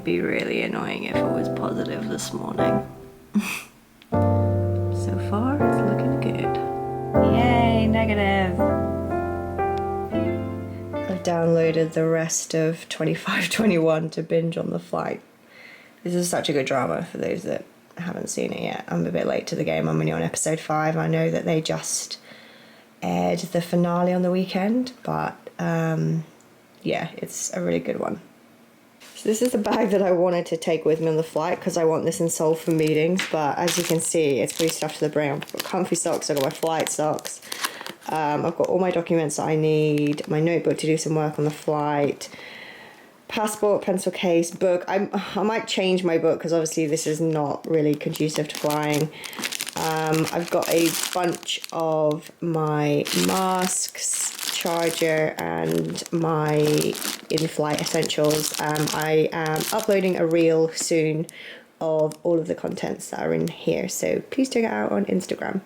It'd be really annoying if it was positive this morning. So far, it's looking good. Yay, negative. I've downloaded the rest of 25-21 to binge on the flight. This is such a good drama for those that haven't seen it yet. I'm a bit late to the game. I'm only on episode 5. I know that they just aired the finale on the weekend, but yeah, it's a really good one. So this is the bag that I wanted to take with me on the flight because I want this in Seoul for meetings, but as you can see, it's pretty stuffed to the brim. I've got comfy socks, I've got my flight socks, I've got all my documents that I need, my notebook to do some work on the flight, passport, pencil case, book. I might change my book because obviously this is not really conducive to flying. I've got a bunch of my masks, charger, and my in-flight essentials. I am uploading a reel soon of all of the contents that are in here, so please check it out on Instagram.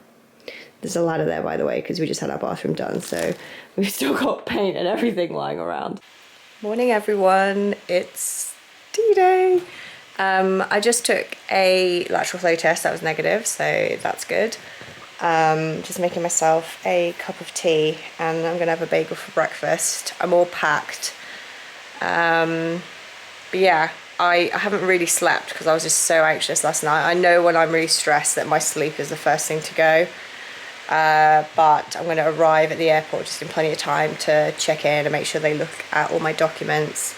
There's a ladder there, by the way, because we just had our bathroom done, so we've still got paint and everything lying around. Morning, everyone. It's D-Day. I just took a lateral flow test that was negative, so that's good. Just making myself a cup of tea, and I'm gonna have a bagel for breakfast. I'm all packed. But yeah, I haven't really slept because I was just so anxious last night. I know when I'm really stressed that my sleep is the first thing to go. But I'm gonna arrive at the airport just in plenty of time to check in and make sure they look at all my documents.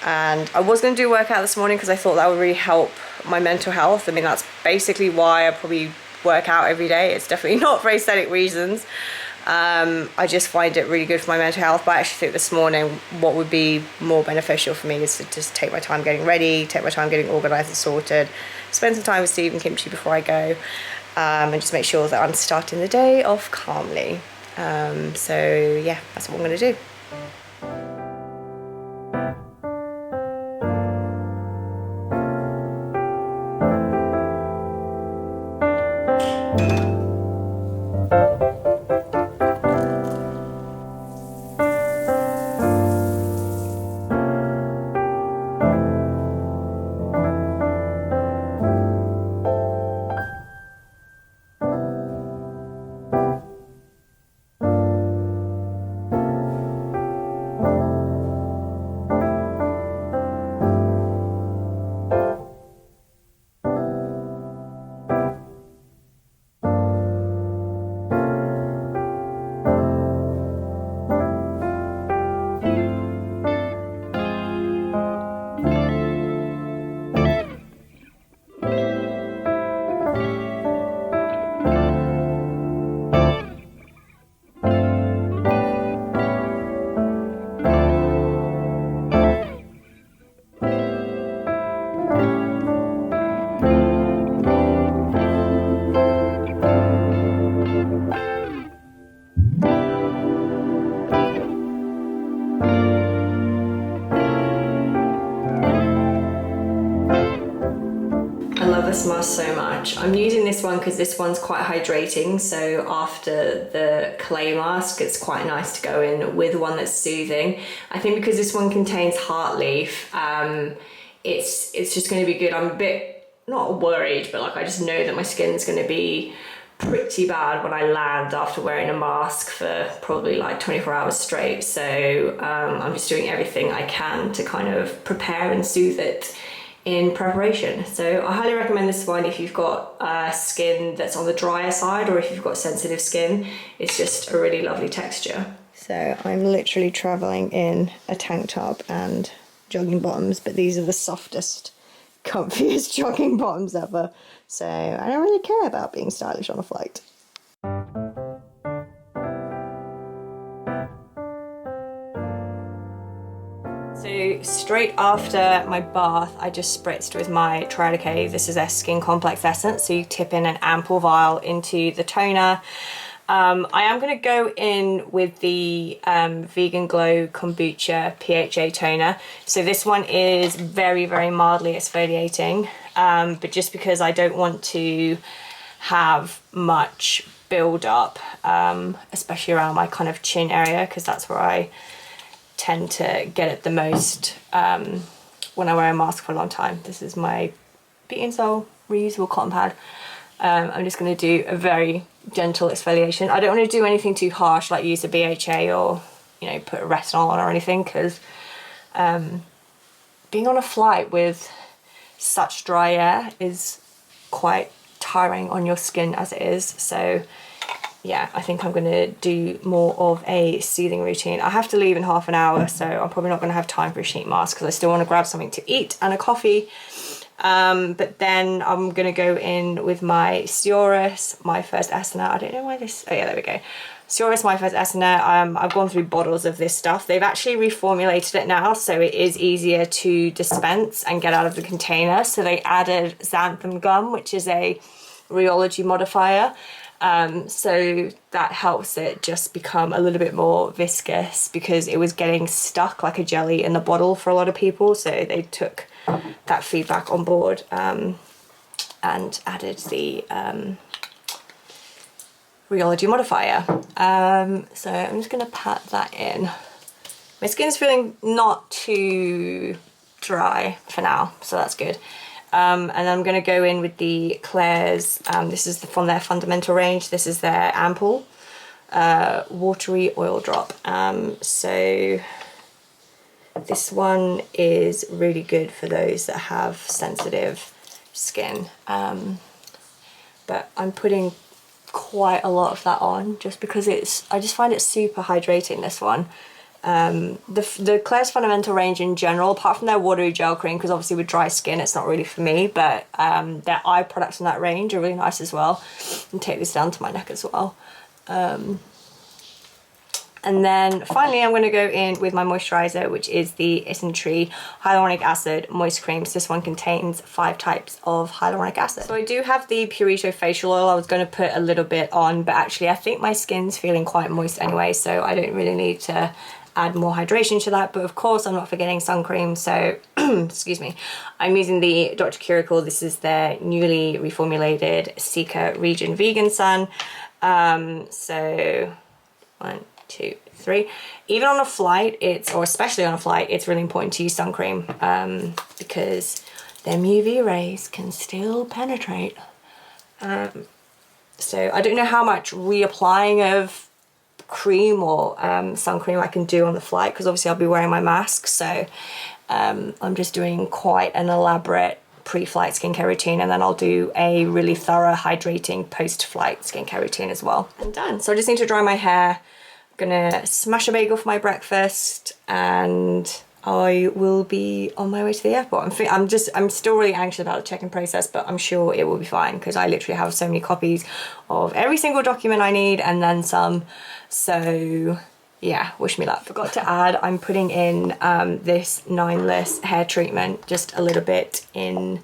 And I was going to do a workout this morning because I thought that would really help my mental health. I mean, that's basically why I probably work out every day. It's definitely not for aesthetic reasons. I just find it really good for my mental health. But I actually think this morning what would be more beneficial for me is to just take my time getting ready, take my time getting organised and sorted, spend some time with Steve and Kimchi before I go, and just make sure that I'm starting the day off calmly. So yeah, that's what I'm going to do. This mask so much. I'm using this one because this one's quite hydrating, so after the clay mask it's quite nice to go in with one that's soothing. I think because this one contains heart leaf, it's just going to be good. I'm a bit not worried, but like I just know that my skin's going to be pretty bad when I land after wearing a mask for probably like 24 hours straight, so I'm just doing everything I can to kind of prepare and soothe it in preparation. So I highly recommend this one if you've got skin that's on the drier side, or if you've got sensitive skin. It's just a really lovely texture. So I'm literally traveling in a tank top and jogging bottoms, but these are the softest, comfiest jogging bottoms ever. So I don't really care about being stylish on a flight. So straight after my bath, I just spritzed with my TRIP. This is their Skin Complex Essence. So you tip in an ample vial into the toner. I am going to go in with the Vegan Glow Kombucha PHA toner. So this one is very, very mildly exfoliating, but just because I don't want to have much build up, especially around my kind of chin area, because that's where I tend to get it the most when I wear a mask for a long time. This is my Beauty and Soul reusable cotton pad. I'm just going to do a very gentle exfoliation. I don't want to do anything too harsh, like use a BHA or, you know, put a retinol on or anything, because being on a flight with such dry air is quite tiring on your skin as it is. So yeah, I think I'm going to do more of a soothing routine. I have to leave in half an hour, so I'm probably not going to have time for a sheet mask because I still want to grab something to eat and a coffee. But then I'm going to go in with my Seoris, My First Essence. I don't know why this... Oh yeah, there we go. Seoris, My First Essence. I've gone through bottles of this stuff. They've actually reformulated it now, so it is easier to dispense and get out of the container. So they added xanthan gum, which is a rheology modifier. So that helps it just become a little bit more viscous, because it was getting stuck like a jelly in the bottle for a lot of people. So they took that feedback on board and added the rheology modifier. So I'm just going to pat that in. My skin's feeling not too dry for now, so that's good. And I'm going to go in with the Claire's, this is from their fundamental range, this is their ampoule, watery oil drop. So this one is really good for those that have sensitive skin. But I'm putting quite a lot of that on just because I just find it super hydrating, this one. The Claire's fundamental range in general, apart from their watery gel cream, because obviously with dry skin it's not really for me, but their eye products in that range are really nice as well. And take this down to my neck as well. And then finally I'm going to go in with my moisturiser, which is the Isntree Hyaluronic Acid Moist Cream. So this one contains 5 types of hyaluronic acid. So I do have the Purito facial oil. I was going to put a little bit on, but actually I think my skin's feeling quite moist anyway, so I don't really need to add more hydration to that. But of course I'm not forgetting sun cream, so excuse me, I'm using the Dr. Curator. This is their newly reformulated Cica Region Vegan Sun. So 1, 2, 3. Even on a flight, or especially on a flight, it's really important to use sun cream, because them UV rays can still penetrate. So I don't know how much reapplying of cream or sun cream I can do on the flight, because obviously I'll be wearing my mask. So I'm just doing quite an elaborate pre-flight skincare routine, and then I'll do a really thorough hydrating post-flight skincare routine as well. And done. So I just need to dry my hair. I'm gonna smash a bagel for my breakfast, and I will be on my way to the airport. I'm still really anxious about the check-in process, but I'm sure it will be fine, because I literally have so many copies of every single document I need and then some. So yeah, wish me luck. Forgot to add, I'm putting in this 9less hair treatment, just a little bit in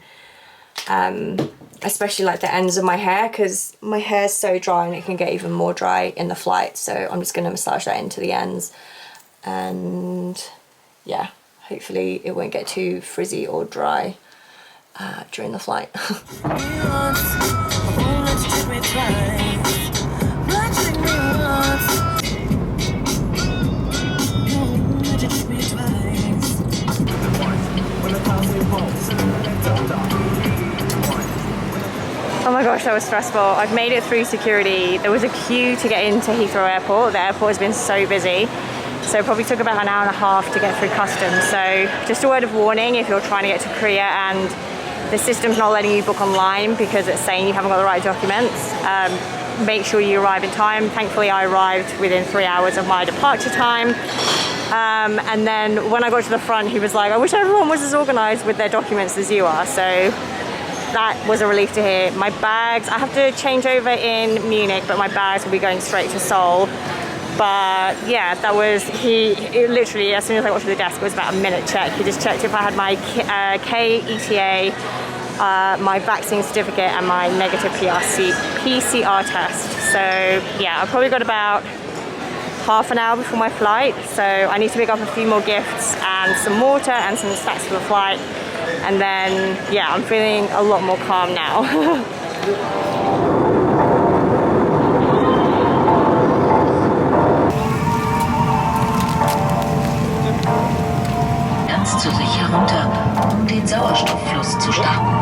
especially like the ends of my hair, because my hair's so dry and it can get even more dry in the flight. So I'm just going to massage that into the ends, and yeah, hopefully it won't get too frizzy or dry during the flight. Oh my gosh, that was stressful. I've made it through security. There was a queue to get into Heathrow Airport. The airport has been so busy. So it probably took about an hour and a half to get through customs. So just a word of warning, if you're trying to get to Korea and the system's not letting you book online because it's saying you haven't got the right documents, make sure you arrive in time. Thankfully, I arrived within 3 hours of my departure time. And then when I got to the front, he was like, I wish everyone was as organized with their documents as you are. So that was a relief to hear. My bags, I have to change over in Munich, but my bags will be going straight to Seoul. But yeah, that was, literally, as soon as I got to the desk, it was about a minute check. He just checked if I had my KETA, my vaccine certificate, and my negative PCR test. So yeah, I've probably got about half an hour before my flight. So I need to pick up a few more gifts and some water and some snacks for the flight. And then, yeah, I'm feeling a lot more calm now. Ganz zu sich herunter. Sauerstofffluss zu starten.